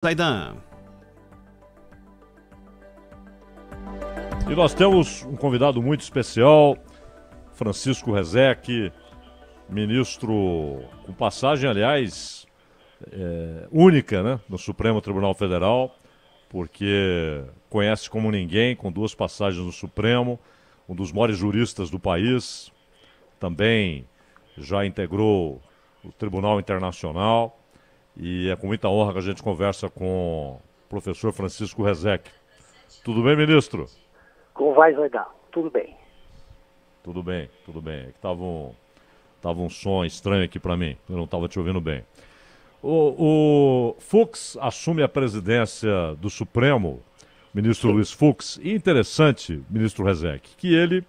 Zaidan. E nós temos um convidado muito especial, Francisco Rezec, ministro com passagem, aliás, única, né, no Supremo Tribunal Federal, porque conhece como ninguém, com 2 passagens no Supremo, um dos maiores juristas do país, também já integrou o Tribunal Internacional, e é com muita honra que a gente conversa com o professor Francisco Rezec. Tudo bem, ministro? Como vai, Zaidan? Tudo bem. Tudo bem, tudo bem. É que tava um som estranho aqui para mim, eu não estava te ouvindo bem. O Fux assume a presidência do Supremo, ministro Sim. Luiz Fux, e interessante, ministro Rezec, que ele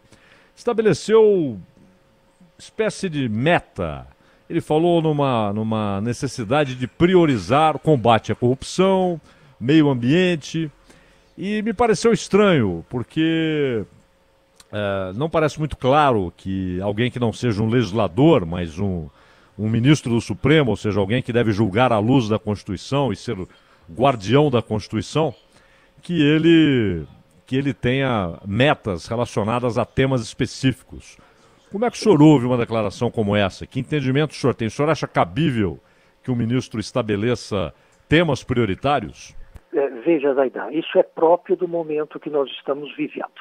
estabeleceu espécie de meta. Ele falou numa necessidade de priorizar o combate à corrupção, meio ambiente, e me pareceu estranho, porque não parece muito claro que alguém que não seja um legislador, mas um ministro do Supremo, ou seja, alguém que deve julgar à luz da Constituição e ser o guardião da Constituição, que ele tenha metas relacionadas a temas específicos. Como é que o senhor ouve uma declaração como essa? Que entendimento o senhor tem? O senhor acha cabível que o ministro estabeleça temas prioritários? Veja, Zaidan, isso é próprio do momento que nós estamos vivendo.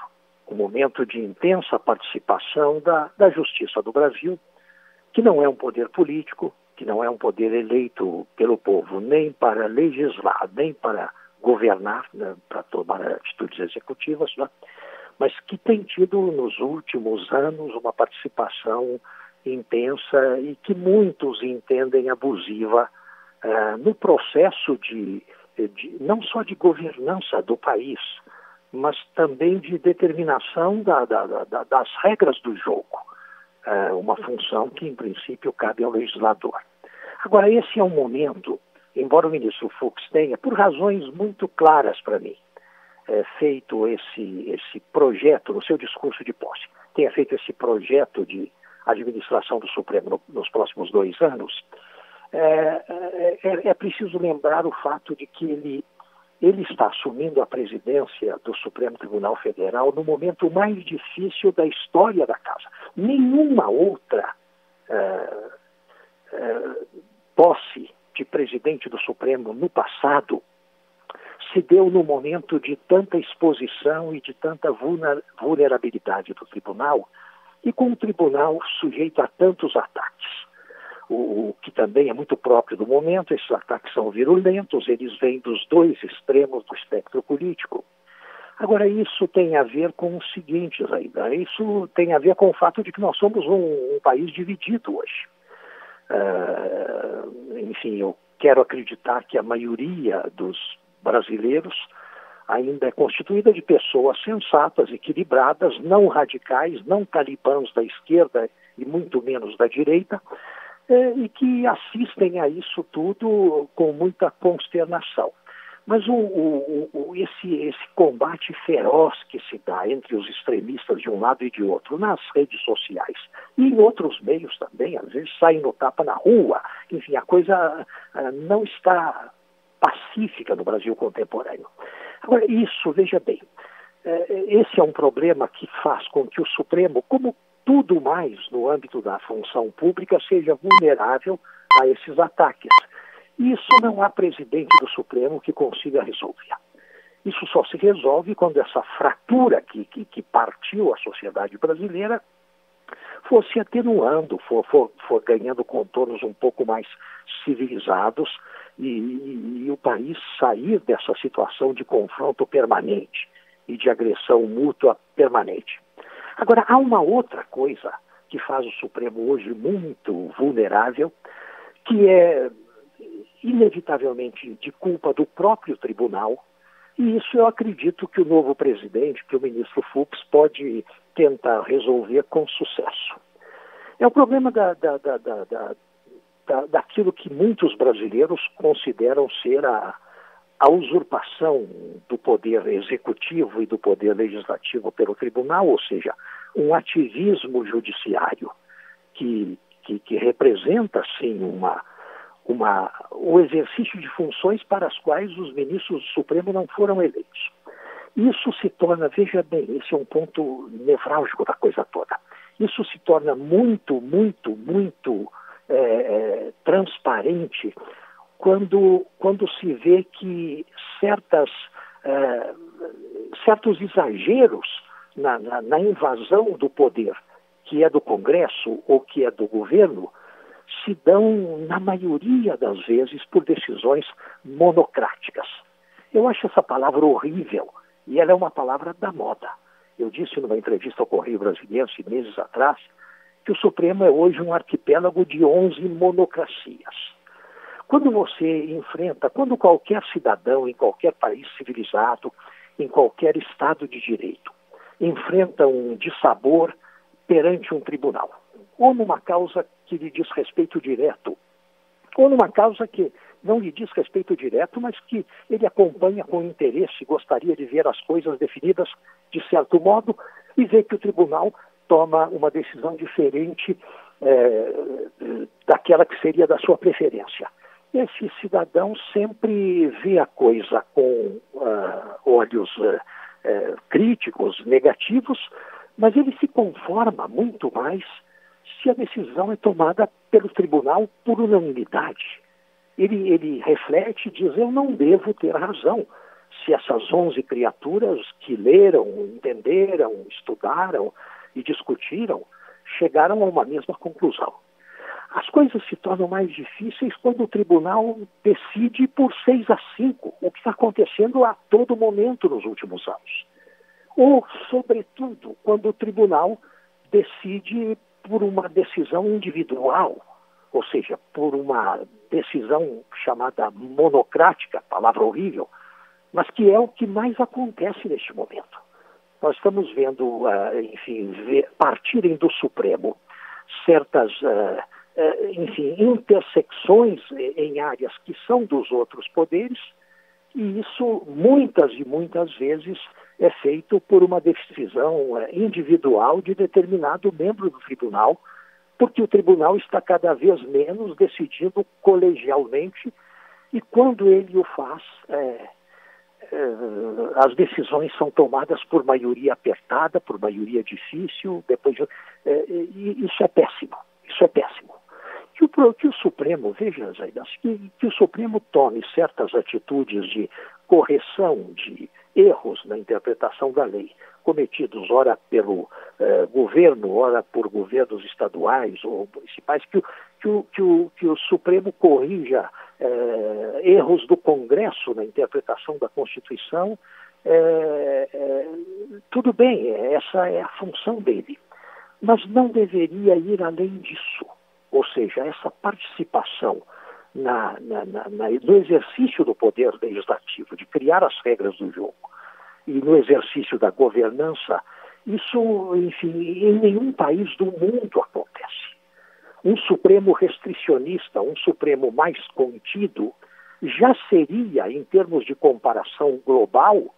Um momento de intensa participação da Justiça do Brasil, que não é um poder político, que não é um poder eleito pelo povo, nem para legislar, nem para governar, né, para tomar atitudes executivas, né, mas que tem tido nos últimos anos uma participação intensa e que muitos entendem abusiva no processo não só de governança do país, mas também de determinação das regras do jogo. Uma função que, em princípio, cabe ao legislador. Agora, esse é um momento, embora o ministro Fux tenha, por razões muito claras para mim, feito esse projeto no seu discurso de posse, tenha feito esse projeto de administração do Supremo nos próximos 2 anos, é preciso lembrar o fato de que ele está assumindo a presidência do Supremo Tribunal Federal no momento mais difícil da história da casa. Nenhuma outra posse de presidente do Supremo no passado se deu no momento de tanta exposição e de tanta vulnerabilidade do tribunal, e com o tribunal sujeito a tantos ataques. O que também é muito próprio do momento, esses ataques são virulentos, eles vêm dos 2 extremos do espectro político. Agora, isso tem a ver com o seguinte, Zaidan, isso tem a ver com o fato de que nós somos um país dividido hoje. Enfim, eu quero acreditar que a maioria dos brasileiros ainda é constituída de pessoas sensatas, equilibradas, não radicais, não talibãs da esquerda e muito menos da direita, e que assistem a isso tudo com muita consternação. Mas esse combate feroz que se dá entre os extremistas de um lado e de outro, nas redes sociais e em outros meios também, às vezes saem no tapa na rua, enfim, a coisa não está pacífica no Brasil contemporâneo. Agora, isso, veja bem, esse é um problema que faz com que o Supremo, como tudo mais no âmbito da função pública, seja vulnerável a esses ataques. Isso não há presidente do Supremo que consiga resolver. Isso só se resolve quando essa fratura que partiu a sociedade brasileira for se atenuando, for ganhando contornos um pouco mais civilizados e o país sair dessa situação de confronto permanente e de agressão mútua permanente. Agora, há uma outra coisa que faz o Supremo hoje muito vulnerável, que é inevitavelmente de culpa do próprio tribunal, e isso eu acredito que o novo presidente, que o ministro Fux, pode tentar resolver com sucesso. É o problema daquilo que muitos brasileiros consideram ser a usurpação do poder executivo e do poder legislativo pelo tribunal, ou seja, um ativismo judiciário que representa, sim, o exercício de funções para as quais os ministros do Supremo não foram eleitos. Isso se torna, veja bem, esse é um ponto nevrálgico da coisa toda, isso se torna muito transparente quando se vê que certos exageros na invasão do poder, que é do Congresso ou que é do governo, se dão, na maioria das vezes, por decisões monocráticas. Eu acho essa palavra horrível, e ela é uma palavra da moda. Eu disse numa entrevista ao Correio Brasileiro, meses atrás, que o Supremo é hoje um arquipélago de 11 monocracias. Quando quando qualquer cidadão em qualquer país civilizado, em qualquer Estado de Direito, enfrenta um dissabor perante um tribunal, ou numa causa que lhe diz respeito direto, ou numa causa que não lhe diz respeito direto, mas que ele acompanha com interesse, gostaria de ver as coisas definidas de certo modo, e vê que o tribunal toma uma decisão diferente daquela que seria da sua preferência. Esse cidadão sempre vê a coisa com olhos críticos, negativos, mas ele se conforma muito mais se a decisão é tomada pelo tribunal por unanimidade. Ele reflete e diz, eu não devo ter razão. Se essas 11 criaturas que leram, entenderam, estudaram e discutiram, chegaram a uma mesma conclusão. As coisas se tornam mais difíceis quando o tribunal decide por 6-5, o que está acontecendo a todo momento nos últimos anos. Ou, sobretudo, quando o tribunal decide por uma decisão individual, ou seja, por uma decisão chamada monocrática, palavra horrível, mas que é o que mais acontece neste momento. Nós estamos vendo, partirem do Supremo certas, intersecções em áreas que são dos outros poderes, e isso muitas e muitas vezes é feito por uma decisão individual de determinado membro do tribunal, porque o tribunal está cada vez menos decidindo colegialmente, e quando ele o faz, as decisões são tomadas por maioria apertada, por maioria difícil, isso é péssimo, isso é péssimo. Que o Supremo, veja, Zaidas, que o Supremo tome certas atitudes de correção de erros na interpretação da lei, cometidos ora pelo governo, ora por governos estaduais ou municipais, que o Supremo corrija erros do Congresso na interpretação da Constituição, tudo bem, essa é a função dele. Mas não deveria ir além disso. Ou seja, essa participação no exercício do poder legislativo, de criar as regras do jogo, e no exercício da governança, isso, em nenhum país do mundo acontece. Um Supremo restricionista, um Supremo mais contido, já seria, em termos de comparação global,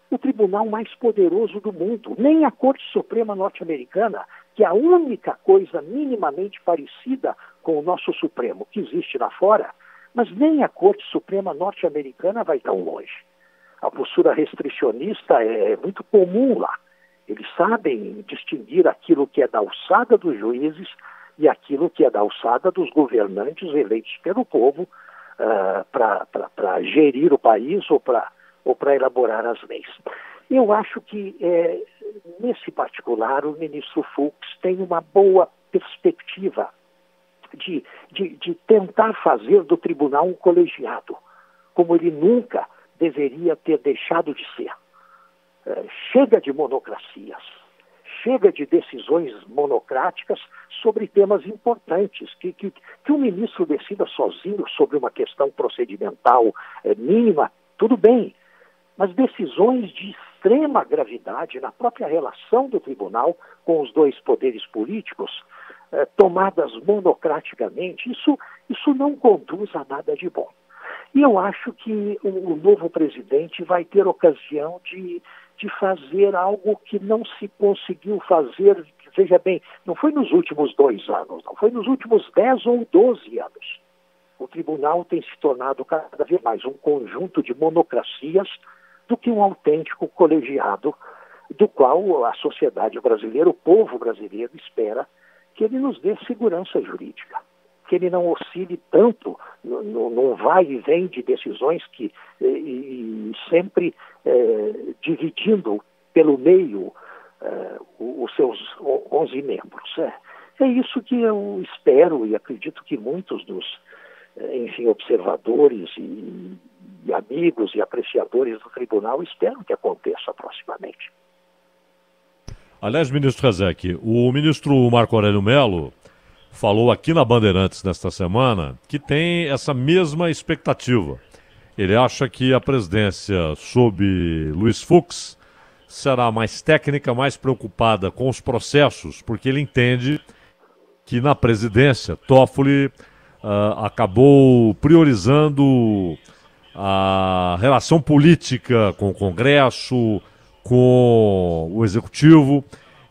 o tribunal mais poderoso do mundo. Nem a Corte Suprema norte-americana, que é a única coisa minimamente parecida com o nosso Supremo que existe lá fora, mas nem a Corte Suprema norte-americana vai tão longe. A postura restricionista é muito comum lá. Eles sabem distinguir aquilo que é da alçada dos juízes e aquilo que é da alçada dos governantes eleitos pelo povo para gerir o país ou para elaborar as leis. Eu acho que, nesse particular, o ministro Fux tem uma boa perspectiva de tentar fazer do tribunal um colegiado, como ele nunca deveria ter deixado de ser. Chega de monocracias, chega de decisões monocráticas sobre temas importantes, que um ministro decida sozinho sobre uma questão procedimental mínima, tudo bem, mas decisões de extrema gravidade na própria relação do tribunal com os dois poderes políticos, tomadas monocraticamente, isso não conduz a nada de bom. E eu acho que o novo presidente vai ter ocasião de fazer algo que não se conseguiu fazer, veja bem, não foi nos últimos 2 anos, não foi nos últimos 10 ou 12 anos. O tribunal tem se tornado cada vez mais um conjunto de monocracias do que um autêntico colegiado do qual a sociedade brasileira, o povo brasileiro, espera que ele nos dê segurança jurídica, que ele não oscile tanto num vai e vem de decisões e sempre dividindo pelo meio os seus 11 membros. É isso que eu espero e acredito que muitos dos observadores e amigos e apreciadores do tribunal esperam que aconteça proximamente. Aliás, ministro Rezec, o ministro Marco Aurélio Mello falou aqui na Bandeirantes nesta semana que tem essa mesma expectativa. Ele acha que a presidência sob Luiz Fux será mais técnica, mais preocupada com os processos, porque ele entende que na presidência Toffoli acabou priorizando a relação política com o Congresso, com o Executivo.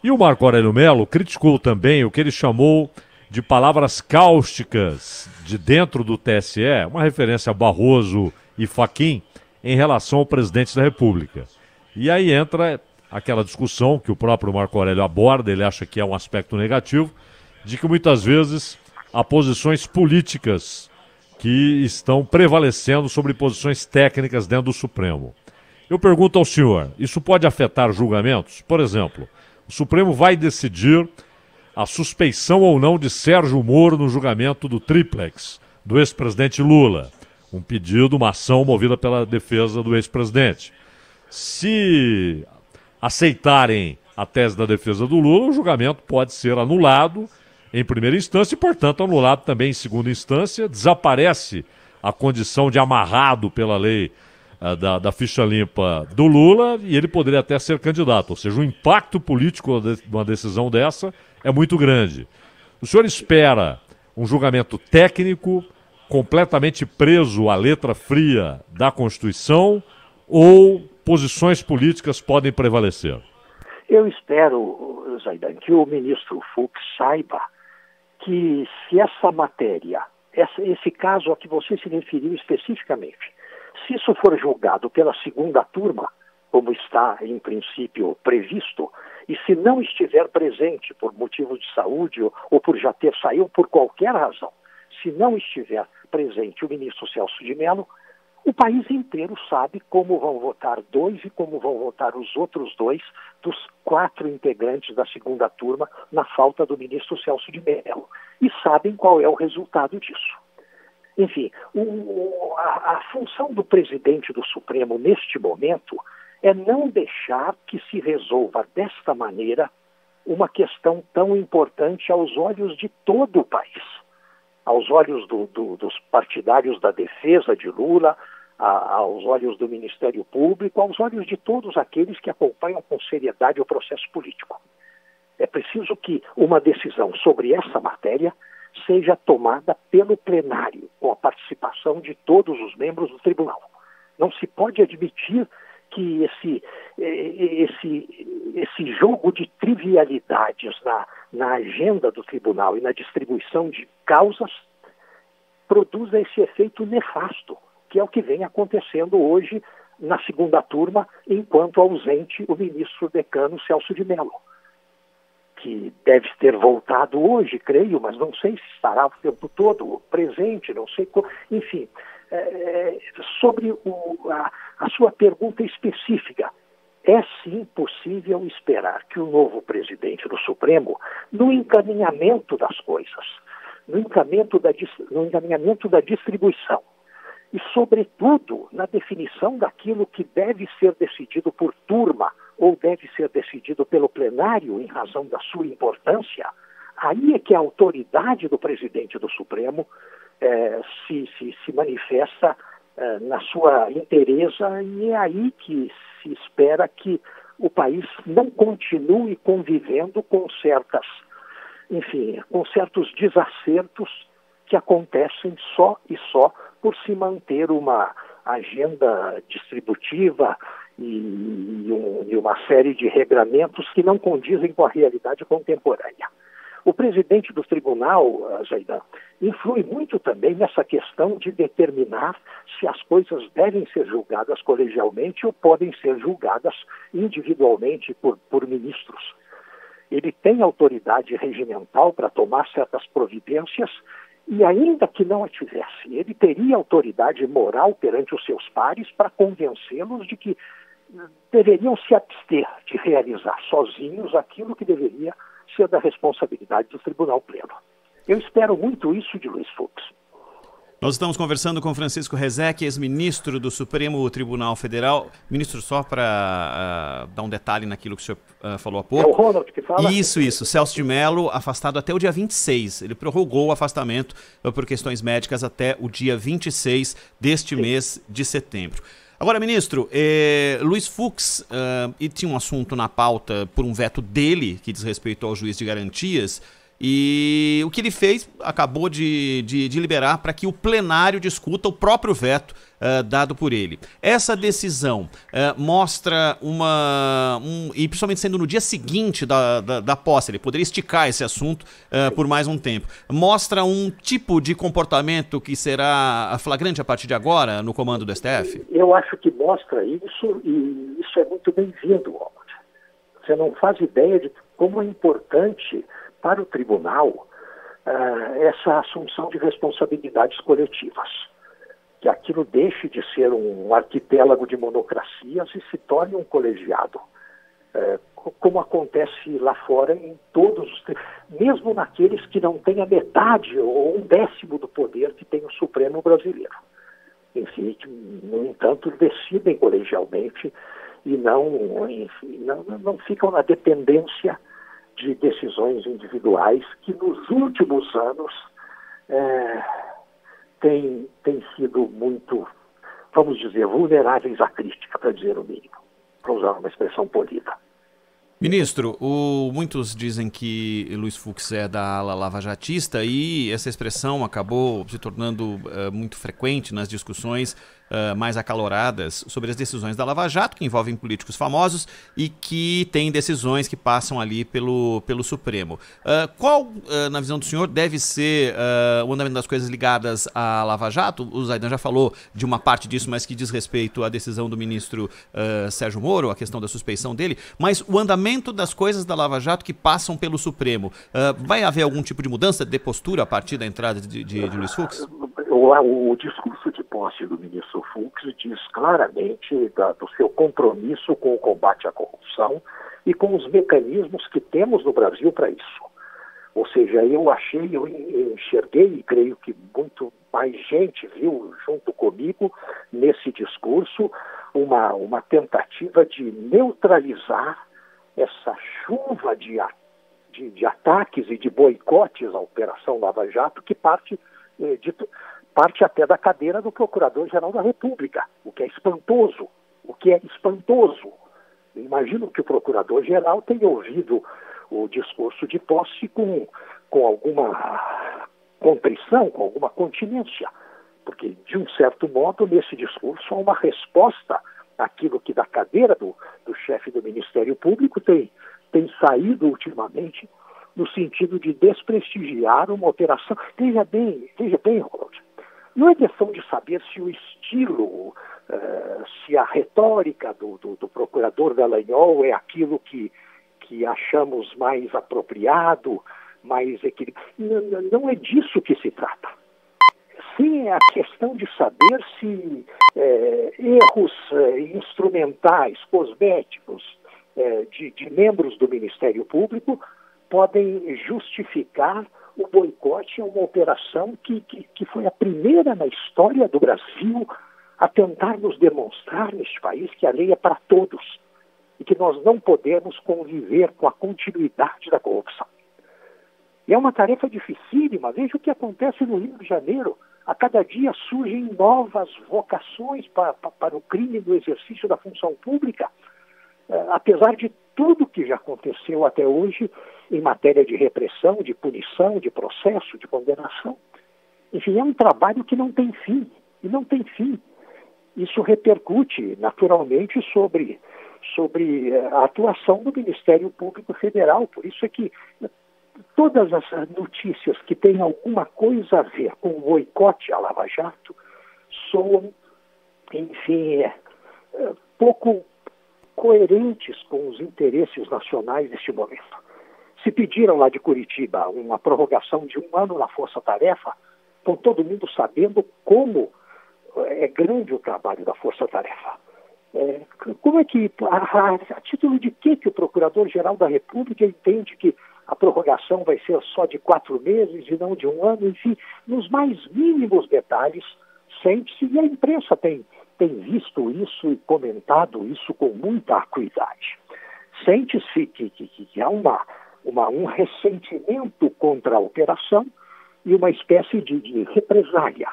E o Marco Aurélio Mello criticou também o que ele chamou de palavras cáusticas de dentro do TSE, uma referência a Barroso e Fachin em relação ao presidente da República. E aí entra aquela discussão que o próprio Marco Aurélio aborda, ele acha que é um aspecto negativo, de que muitas vezes há posições políticas que estão prevalecendo sobre posições técnicas dentro do Supremo. Eu pergunto ao senhor, isso pode afetar julgamentos? Por exemplo, o Supremo vai decidir a suspeição ou não de Sérgio Moro no julgamento do Triplex, do ex-presidente Lula. Um pedido, uma ação movida pela defesa do ex-presidente. Se aceitarem a tese da defesa do Lula, o julgamento pode ser anulado em primeira instância e, portanto, anulado também em segunda instância. Desaparece a condição de amarrado pela lei da ficha limpa do Lula e ele poderia até ser candidato. Ou seja, o impacto político de uma decisão dessa é muito grande. O senhor espera um julgamento técnico, completamente preso à letra fria da Constituição, ou posições políticas podem prevalecer? Eu espero, Zaidan, que o ministro Fux saiba que se essa matéria, esse caso a que você se referiu especificamente, se isso for julgado pela segunda turma, como está em princípio previsto, e se não estiver presente por motivo de saúde ou por já ter saído por qualquer razão, se não estiver presente o ministro Celso de Mello, o país inteiro sabe como vão votar dois e como vão votar os outros dois dos 4 integrantes da segunda turma na falta do ministro Celso de Mello. E sabem qual é o resultado disso. Enfim, a função do presidente do Supremo neste momento é não deixar que se resolva desta maneira uma questão tão importante aos olhos de todo o país. Aos olhos dos partidários da defesa de Lula, aos olhos do Ministério Público, aos olhos de todos aqueles que acompanham com seriedade o processo político. É preciso que uma decisão sobre essa matéria seja tomada pelo plenário, com a participação de todos os membros do tribunal. Não se pode admitir que esse jogo de trivialidades na agenda do tribunal e na distribuição de causas produza esse efeito nefasto, que é o que vem acontecendo hoje na segunda turma, enquanto ausente o ministro decano Celso de Mello, que deve ter voltado hoje, creio, mas não sei se estará o tempo todo presente, não sei como. Enfim, sobre a sua pergunta específica, é sim possível esperar que o novo presidente do Supremo, no encaminhamento das coisas, no encaminhamento da distribuição, e, sobretudo, na definição daquilo que deve ser decidido por turma ou deve ser decidido pelo plenário em razão da sua importância, aí é que a autoridade do presidente do Supremo se manifesta na sua inteireza, e é aí que se espera que o país não continue convivendo com certos desacertos que acontecem só por se manter uma agenda distributiva e uma série de regramentos que não condizem com a realidade contemporânea. O presidente do tribunal, Zaidan, influi muito também nessa questão de determinar se as coisas devem ser julgadas colegialmente ou podem ser julgadas individualmente por ministros. Ele tem autoridade regimental para tomar certas providências e, ainda que não a tivesse, ele teria autoridade moral perante os seus pares para convencê-los de que deveriam se abster de realizar sozinhos aquilo que deveria ser da responsabilidade do Tribunal Pleno. Eu espero muito isso de Luiz Fux. Nós estamos conversando com Francisco Rezec, ex-ministro do Supremo Tribunal Federal. Ministro, só para dar um detalhe naquilo que o senhor falou há pouco. É o Ronald que fala? Isso. Celso de Mello, afastado até o dia 26. Ele prorrogou o afastamento por questões médicas até o dia 26 deste mês de setembro. Agora, ministro, Luiz Fux e tinha um assunto na pauta por um veto dele, que diz respeito ao juiz de garantias, e o que ele fez, acabou de liberar para que o plenário discuta o próprio veto dado por ele. Essa decisão mostra e principalmente sendo no dia seguinte da posse, ele poderia esticar esse assunto por mais um tempo, mostra um tipo de comportamento que será flagrante a partir de agora no comando do STF? Eu acho que mostra isso, e isso é muito bem-vindo, Ronald. Você não faz ideia de como é importante para o tribunal essa assunção de responsabilidades coletivas, que aquilo deixe de ser um arquipélago de monocracias e se torne um colegiado, como acontece lá fora em todos os, mesmo naqueles que não têm a metade ou 1/10 do poder que tem o Supremo brasileiro. Enfim, que, no entanto, decidem colegialmente e não ficam na dependência de decisões individuais que nos últimos anos têm sido muito, vamos dizer, vulneráveis à crítica, para dizer o mínimo, para usar uma expressão polida. Ministro, muitos dizem que Luiz Fux é da ala lavajatista e essa expressão acabou se tornando muito frequente nas discussões mais acaloradas sobre as decisões da Lava Jato, que envolvem políticos famosos e que têm decisões que passam ali pelo Supremo. Qual, na visão do senhor, deve ser o andamento das coisas ligadas à Lava Jato? O Zaidan já falou de uma parte disso, mas que diz respeito à decisão do ministro Sérgio Moro, a questão da suspeição dele, mas o andamento das coisas da Lava Jato que passam pelo Supremo, vai haver algum tipo de mudança de postura a partir da entrada de Luiz Fux? O discurso de posse do ministro Fux diz claramente do seu compromisso com o combate à corrupção e com os mecanismos que temos no Brasil para isso. Ou seja, eu enxerguei e creio que muito mais gente viu junto comigo nesse discurso uma tentativa de neutralizar essa chuva de ataques e de boicotes à Operação Lava Jato que parte até da cadeira do Procurador-Geral da República, o que é espantoso. Eu imagino que o Procurador-Geral tenha ouvido o discurso de posse com alguma contrição, com alguma continência, porque, de um certo modo, nesse discurso há uma resposta àquilo que da cadeira do chefe do Ministério Público tem saído ultimamente no sentido de desprestigiar uma operação. Veja bem, Ronald, não é questão de saber se o estilo, se a retórica do procurador Dallagnol é aquilo que achamos mais apropriado, mais equilibrado. Não é disso que se trata. Sim, é a questão de saber se erros instrumentais, cosméticos, de membros do Ministério Público podem justificar o boicote a uma operação que foi a primeira na história do Brasil a tentar nos demonstrar neste país que a lei é para todos e que nós não podemos conviver com a continuidade da corrupção. E é uma tarefa dificílima. Veja o que acontece no Rio de Janeiro. A cada dia surgem novas vocações para o crime do exercício da função pública, apesar de tudo que já aconteceu até hoje em matéria de repressão, de punição, de processo, de condenação. Enfim, é um trabalho que não tem fim, e não tem fim. Isso repercute naturalmente sobre a atuação do Ministério Público Federal. Por isso é que todas as notícias que têm alguma coisa a ver com o boicote à Lava Jato soam, enfim, pouco coerentes com os interesses nacionais neste momento. Se pediram lá de Curitiba uma prorrogação de 1 ano na Força Tarefa, com todo mundo sabendo como é grande o trabalho da Força Tarefa. Como é que, a título de que o Procurador-Geral da República entende que a prorrogação vai ser só de 4 meses e não de 1 ano? Enfim, nos mais mínimos detalhes, sente-se, e a imprensa tem visto isso e comentado isso com muita acuidade. Sente-se que há um ressentimento contra a operação e uma espécie de represália.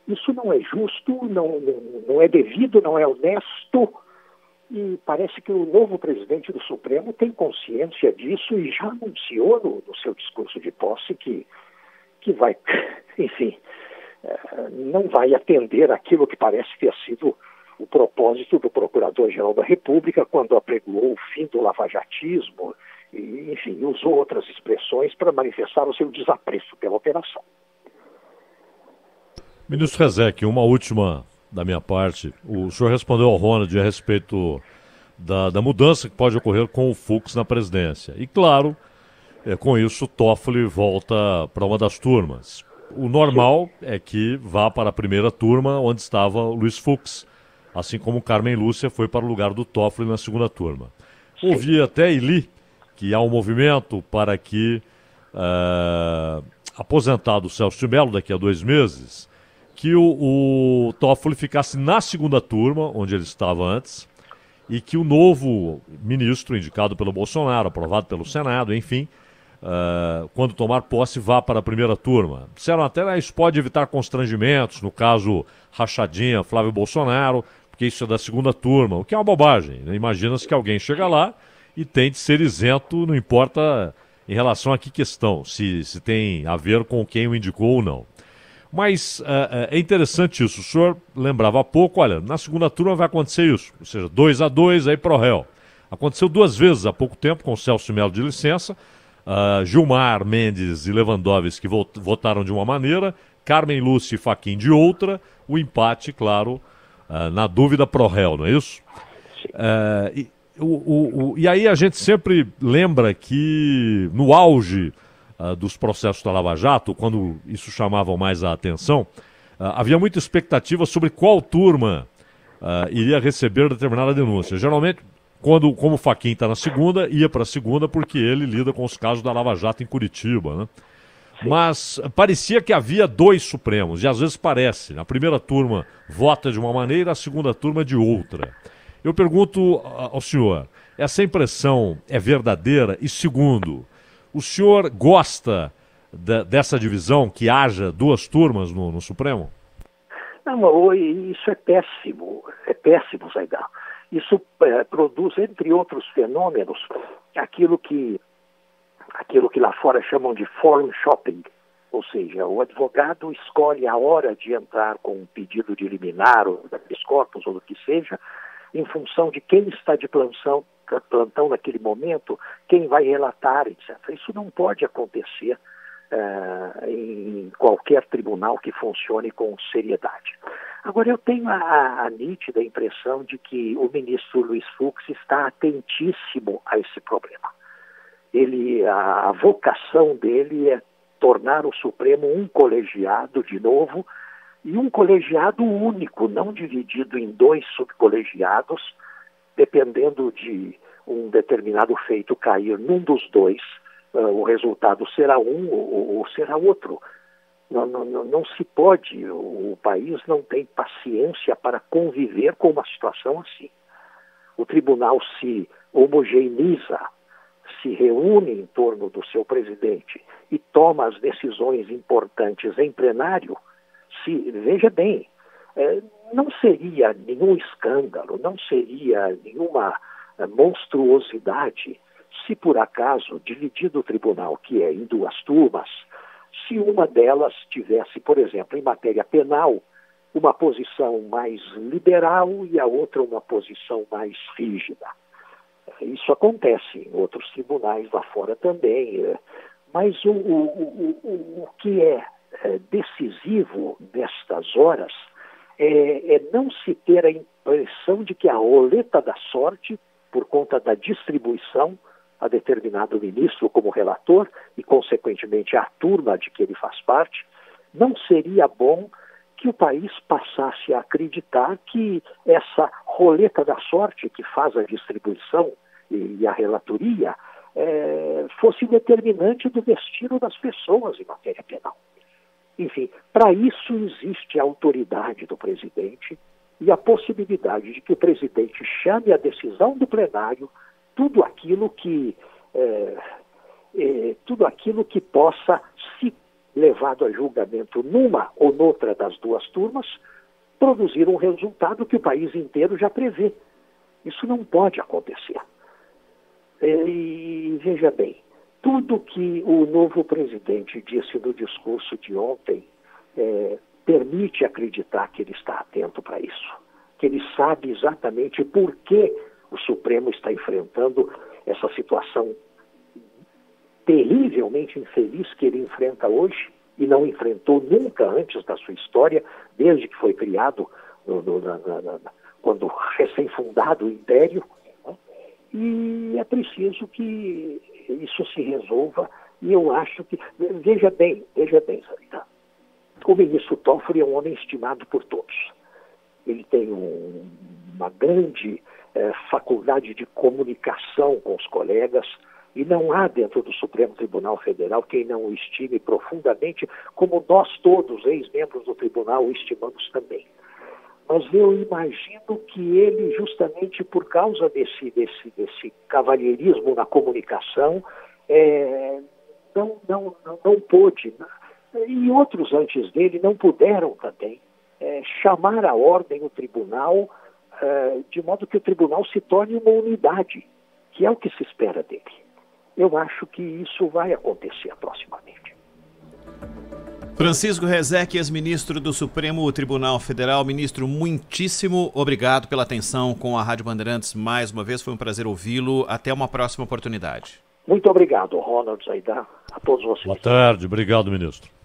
Isso não é justo, não é devido, não é honesto, e parece que o novo presidente do Supremo tem consciência disso e já anunciou no seu discurso de posse que vai, enfim, não vai atender aquilo que parece ter sido o propósito do Procurador-Geral da República quando apregoou o fim do lavajatismo e, enfim, usou outras expressões para manifestar o seu desapreço pela operação. Ministro Rezec, uma última da minha parte. O senhor respondeu ao Ronald a respeito da mudança que pode ocorrer com o Fux na presidência. E, claro, com isso, o Toffoli volta para uma das turmas. O normal é que vá para a primeira turma, onde estava o Luiz Fux, assim como Carmen Lúcia foi para o lugar do Toffoli na segunda turma. Ouvi até e li que há um movimento para que, aposentado Celso de Mello daqui a 2 meses, que o Toffoli ficasse na segunda turma, onde ele estava antes, e que o novo ministro, indicado pelo Bolsonaro, aprovado pelo Senado, enfim, quando tomar posse, vá para a primeira turma. Disseram até que isso pode evitar constrangimentos, no caso rachadinha Flávio Bolsonaro, porque isso é da segunda turma, o que é uma bobagem. Né? Imagina-se que alguém chega lá e tente ser isento, não importa em relação a que questão, se tem a ver com quem o indicou ou não. Mas é interessante isso. O senhor lembrava há pouco, olha, na segunda turma vai acontecer isso, ou seja, 2-2 aí pro réu. Aconteceu 2 vezes há pouco tempo com o Celso de Mello de licença, Gilmar Mendes e Lewandowski votaram de uma maneira, Carmen Lúcia e Fachin de outra, o empate, claro, na dúvida pro réu, não é isso? E aí a gente sempre lembra que no auge dos processos da Lava Jato, quando isso chamava mais a atenção, havia muita expectativa sobre qual turma iria receber determinada denúncia. Geralmente, como o Fachin está na segunda, ia para a segunda porque ele lida com os casos da Lava Jato em Curitiba, né? Mas parecia que havia 2 Supremos, e às vezes parece. A primeira turma vota de uma maneira, a segunda turma de outra. Eu pergunto ao senhor, essa impressão é verdadeira? E segundo, o senhor gosta dessa divisão, que haja 2 turmas no Supremo? Não, isso é péssimo, Zaidal. Isso produz, entre outros fenômenos, aquilo que lá fora chamam de forum shopping, ou seja, o advogado escolhe a hora de entrar com um pedido de liminar, ou da habeas corpus, ou do que seja, em função de quem está de plantão naquele momento, quem vai relatar, etc. Isso não pode acontecer em qualquer tribunal que funcione com seriedade. Agora, eu tenho a nítida impressão de que o ministro Luiz Fux está atentíssimo a esse problema. A vocação dele é tornar o Supremo um colegiado de novo, e um colegiado único, não dividido em 2 subcolegiados, dependendo de um determinado feito cair num dos 2, o resultado será um ou será outro. Não se pode, o país não tem paciência para conviver com uma situação assim. O tribunal se homogeneiza, se reúne em torno do seu presidente e toma as decisões importantes em plenário. Veja bem, não seria nenhum escândalo, não seria nenhuma monstruosidade se por acaso, dividido o tribunal, que é em 2 turmas, se uma delas tivesse, por exemplo, em matéria penal, uma posição mais liberal e a outra uma posição mais rígida. Isso acontece em outros tribunais lá fora também, Mas o que é decisivo nestas horas é não se ter a impressão de que a roleta da sorte, por conta da distribuição a determinado ministro como relator e, consequentemente, a turma de que ele faz parte, não seria bom que o país passasse a acreditar que essa roleta da sorte que faz a distribuição e a relatoria fosse determinante do destino das pessoas em matéria penal. Enfim, para isso existe a autoridade do presidente e a possibilidade de que o presidente chame a decisão do plenário tudo aquilo que possa, se levado a julgamento numa ou noutra das duas turmas, produzir um resultado que o país inteiro já prevê. Isso não pode acontecer. E veja bem, tudo que o novo presidente disse no discurso de ontem permite acreditar que ele está atento para isso, que ele sabe exatamente por que o Supremo está enfrentando essa situação terrivelmente infeliz que ele enfrenta hoje e não enfrentou nunca antes da sua história, desde que foi criado, quando recém-fundado o Império, né? E é preciso que isso se resolva, e eu acho que... Veja bem, Sarita, o ministro Toffoli é um homem estimado por todos. Ele tem uma grande faculdade de comunicação com os colegas, e não há dentro do Supremo Tribunal Federal quem não o estime profundamente, como nós todos, ex-membros do tribunal, o estimamos também. Mas eu imagino que ele, justamente por causa desse cavalheirismo na comunicação, não pôde, e outros antes dele não puderam também, chamar à ordem o tribunal, de modo que o tribunal se torne uma unidade, que é o que se espera dele. Eu acho que isso vai acontecer proximamente. Francisco Rezec, ex-ministro do Supremo Tribunal Federal. Ministro, muitíssimo obrigado pela atenção com a Rádio Bandeirantes mais uma vez. Foi um prazer ouvi-lo. Até uma próxima oportunidade. Muito obrigado, Ronald, Zaida, a todos vocês. Boa tarde. Obrigado, ministro.